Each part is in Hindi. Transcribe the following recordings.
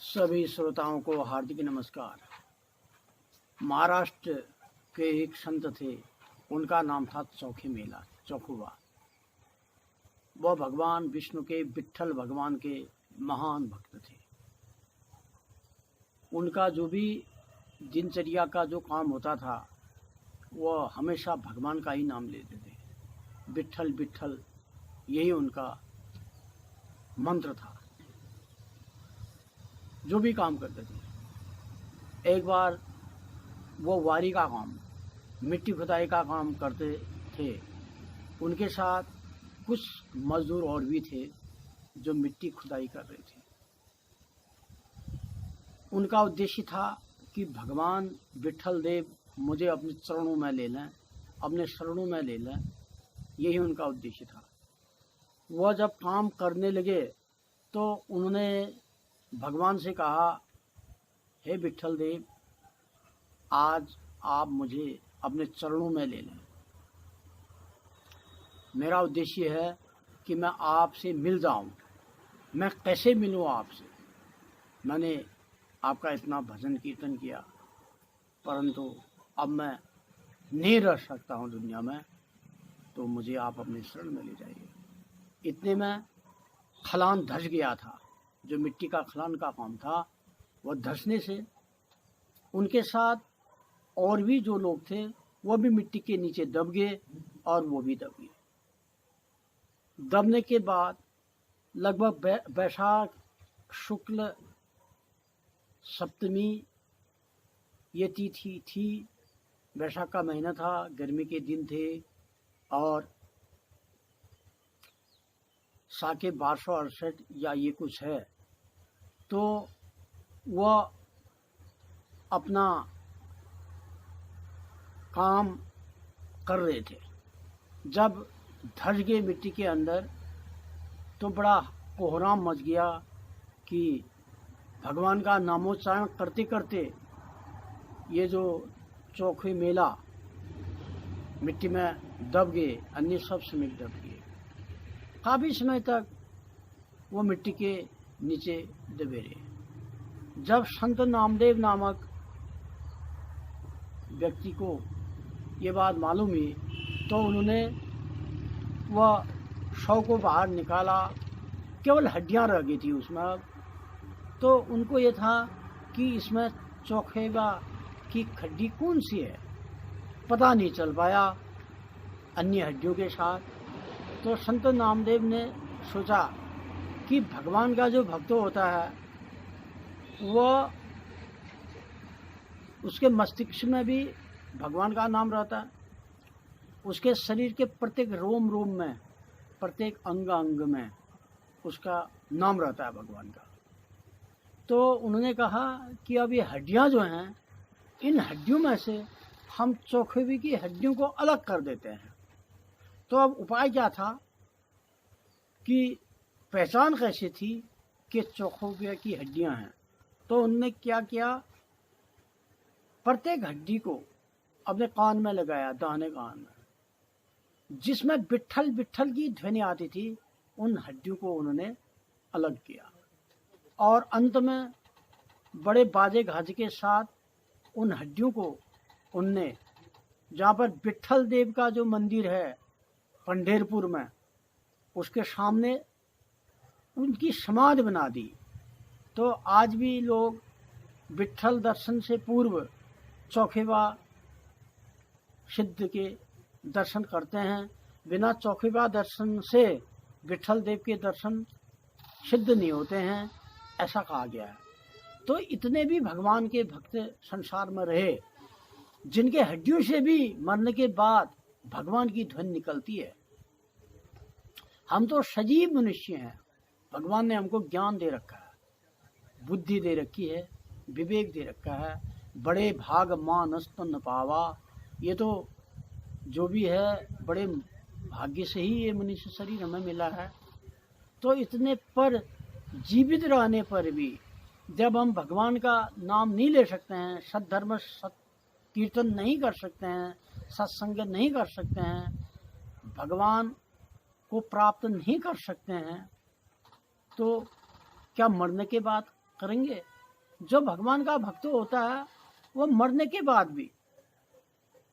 सभी श्रोताओं को हार्दिक नमस्कार। महाराष्ट्र के एक संत थे, उनका नाम था चोखोबा। वह भगवान विष्णु के विट्ठल भगवान के महान भक्त थे। उनका जो भी दिनचर्या का जो काम होता था वह हमेशा भगवान का ही नाम लेते थे। विट्ठल विट्ठल यही उनका मंत्र था। जो भी काम करते थे, एक बार वो वारी का काम, मिट्टी खुदाई का काम करते थे। उनके साथ कुछ मजदूर और भी थे जो मिट्टी खुदाई कर रहे थे। उनका उद्देश्य था कि भगवान विट्ठल देव मुझे अपने चरणों में ले लें, अपने शरणों में ले लें। यही उनका उद्देश्य था। वह जब काम करने लगे तो उन्होंने भगवान से कहा, हे विट्ठल देव, आज आप मुझे अपने चरणों में ले लें। मेरा उद्देश्य है कि मैं आपसे मिल जाऊं। मैं कैसे मिलूं आपसे? मैंने आपका इतना भजन कीर्तन किया, परंतु अब मैं नहीं रह सकता हूं दुनिया में, तो मुझे आप अपने शरण में ले जाइए। इतने में खलान धस गया था। जो मिट्टी का खलान का काम था वह धसने से उनके साथ और भी जो लोग थे वह भी मिट्टी के नीचे दब गए और वो भी दब गए। दबने के बाद लगभग बैसाख शुक्ल सप्तमी ये तिथि थी। बैसाख का महीना था, गर्मी के दिन थे और साके 1268 या ये कुछ है। तो वह अपना काम कर रहे थे। जब धस गए मिट्टी के अंदर तो बड़ा कोहराम मच गया कि भगवान का नामोच्चारण करते करते ये जो चोखे मेला मिट्टी में दब गए, अन्य सब समेत दब गए। काफ़ी समय तक वो मिट्टी के नीचे दबे रहे। जब संत नामदेव नामक व्यक्ति को ये बात मालूम हुई तो उन्होंने वह शव को बाहर निकाला। केवल हड्डियां रह गई थी उसमें। अब तो उनको ये था कि इसमें चोखेबा की हड्डी कौन सी है, पता नहीं चल पाया अन्य हड्डियों के साथ। तो संत नामदेव ने सोचा कि भगवान का जो भक्त होता है वह उसके मस्तिष्क में भी भगवान का नाम रहता है, उसके शरीर के प्रत्येक रोम रोम में, प्रत्येक अंग अंग में उसका नाम रहता है भगवान का। तो उन्होंने कहा कि अब ये हड्डियां जो हैं, इन हड्डियों में से हम चोखेबी की हड्डियों को अलग कर देते हैं। तो अब उपाय क्या था कि पहचान कैसे थी कि चोखोबे की हड्डियां हैं? तो उन्होंने क्या किया, प्रत्येक हड्डी को अपने कान में लगाया, दाहिने कान में, जिसमें विट्ठल विट्ठल की ध्वनि आती थी, उन हड्डियों को उन्होंने अलग किया। और अंत में बड़े बाजे गाजे के साथ उन हड्डियों को उनने, जहाँ पर विट्ठल देव का जो मंदिर है पंढरपुर में, उसके सामने उनकी समाधि बना दी। तो आज भी लोग विट्ठल दर्शन से पूर्व चोखेबा सिद्ध के दर्शन करते हैं। बिना चोखेबा दर्शन से विट्ठल देव के दर्शन सिद्ध नहीं होते हैं, ऐसा कहा गया है। तो इतने भी भगवान के भक्त संसार में रहे जिनके हड्डियों से भी मरने के बाद भगवान की ध्वनि निकलती है। हम तो सजीव मनुष्य हैं। भगवान ने हमको ज्ञान दे रखा है, बुद्धि दे रखी है, विवेक दे रखा है। बड़े भाग मानस तन पावा, ये तो जो भी है बड़े भाग्य से ही ये मनुष्य शरीर हमें मिला है। तो इतने पर जीवित रहने पर भी जब हम भगवान का नाम नहीं ले सकते हैं, सद्धर्म सत कीर्तन नहीं कर सकते हैं, सत्संग नहीं कर सकते हैं, भगवान को प्राप्त नहीं कर सकते हैं, तो क्या मरने के बाद करेंगे? जो भगवान का भक्त होता है वो मरने के बाद भी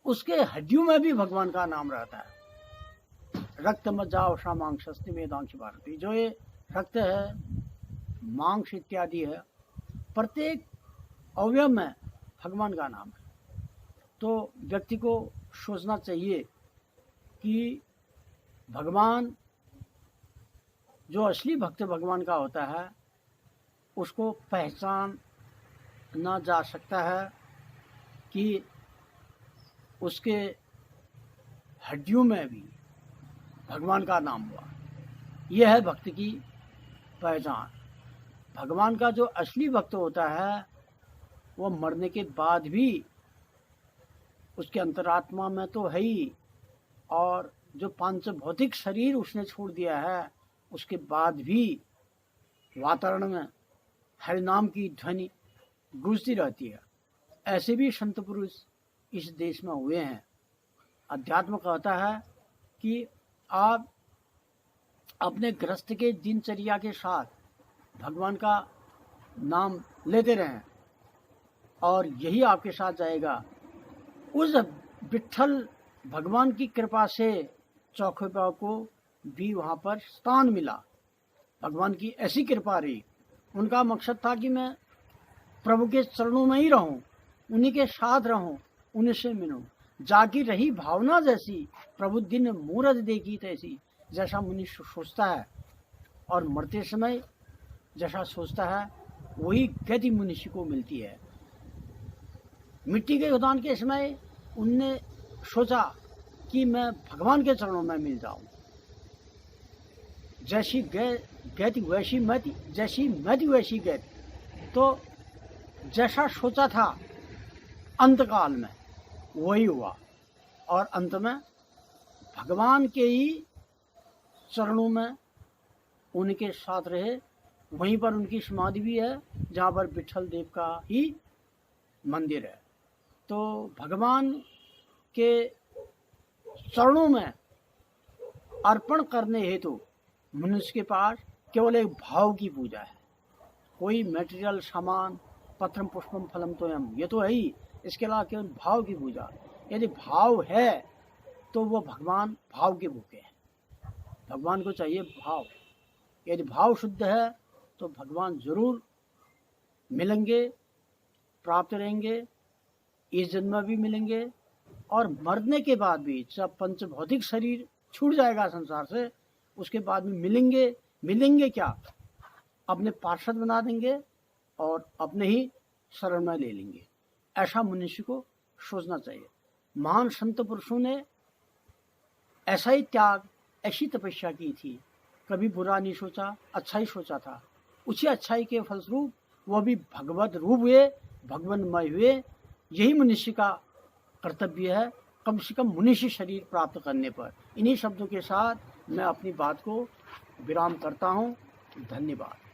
उसके हड्डियों में भी भगवान का नाम रहता है। रक्त मज्जा वसा मांस अस्ति मेदांश भारती, जो ये रक्त है, मांस इत्यादि है, प्रत्येक अवयव में भगवान का नाम है। तो व्यक्ति को सोचना चाहिए कि भगवान, जो असली भक्त भगवान का होता है, उसको पहचाना जा सकता है कि उसके हड्डियों में भी भगवान का नाम हुआ। यह है भक्त की पहचान। भगवान का जो असली भक्त होता है वो मरने के बाद भी उसके अंतरात्मा में तो है ही, और जो पांच भौतिक शरीर उसने छोड़ दिया है उसके बाद भी वातावरण में हरि नाम की ध्वनि गूंजती रहती है। ऐसे भी संत पुरुष इस देश में हुए हैं। अध्यात्म कहता है कि आप अपने गृहस्थ के दिनचर्या के साथ भगवान का नाम लेते रहें और यही आपके साथ जाएगा। उस विट्ठल भगवान की कृपा से चौखोबा को भी वहाँ पर स्थान मिला। भगवान की ऐसी कृपा रही। उनका मकसद था कि मैं प्रभु के चरणों में ही रहूं, उन्हीं के साथ रहूं, उन्हीं से मिलूं। जागी रही भावना जैसी, प्रभु दिन मूरत देखी तैसी। जैसा मनुष्य सोचता है और मरते समय जैसा सोचता है वही गति मनुष्य को मिलती है। मिट्टी के गोदान के समय उनने सोचा कि मैं भगवान के चरणों में मिल जाऊं। जैसी गति वैसी मति, जैसी मति वैसी गति। तो जैसा सोचा था अंतकाल में वही हुआ, और अंत में भगवान के ही चरणों में उनके साथ रहे। वहीं पर उनकी समाधि भी है जहाँ पर विट्ठल देव का ही मंदिर है। तो भगवान के चरणों में अर्पण करने हेतु मनुष्य के पास केवल एक भाव की पूजा है। कोई मटेरियल सामान, पत्रम पुष्पम फलम तोयम, ये तो है ही। इसके अलावा केवल भाव की पूजा। यदि भाव है तो वो भगवान भाव के भूखे हैं। भगवान को चाहिए भाव। यदि भाव शुद्ध है तो भगवान जरूर मिलेंगे, प्राप्त रहेंगे, इस जन्म में भी मिलेंगे और मरने के बाद भी। जब पंच भौतिक शरीर छूट जाएगा संसार से, उसके बाद में मिलेंगे क्या? अपने पार्षद बना देंगे और अपने ही शरण में ले लेंगे। ऐसा मनुष्य को सोचना चाहिए। महान संत पुरुषों ने ऐसा ही त्याग, ऐसी तपस्या की थी। कभी बुरा नहीं सोचा, अच्छा ही सोचा था। उसी अच्छाई के फलस्वरूप वह भी भगवत रूप हुए, भगवानमय हुए। यही मनुष्य का कर्तव्य है, कम से कम मनुष्य शरीर प्राप्त करने पर। इन्हीं शब्दों के साथ मैं अपनी बात को विराम करता हूँ। धन्यवाद।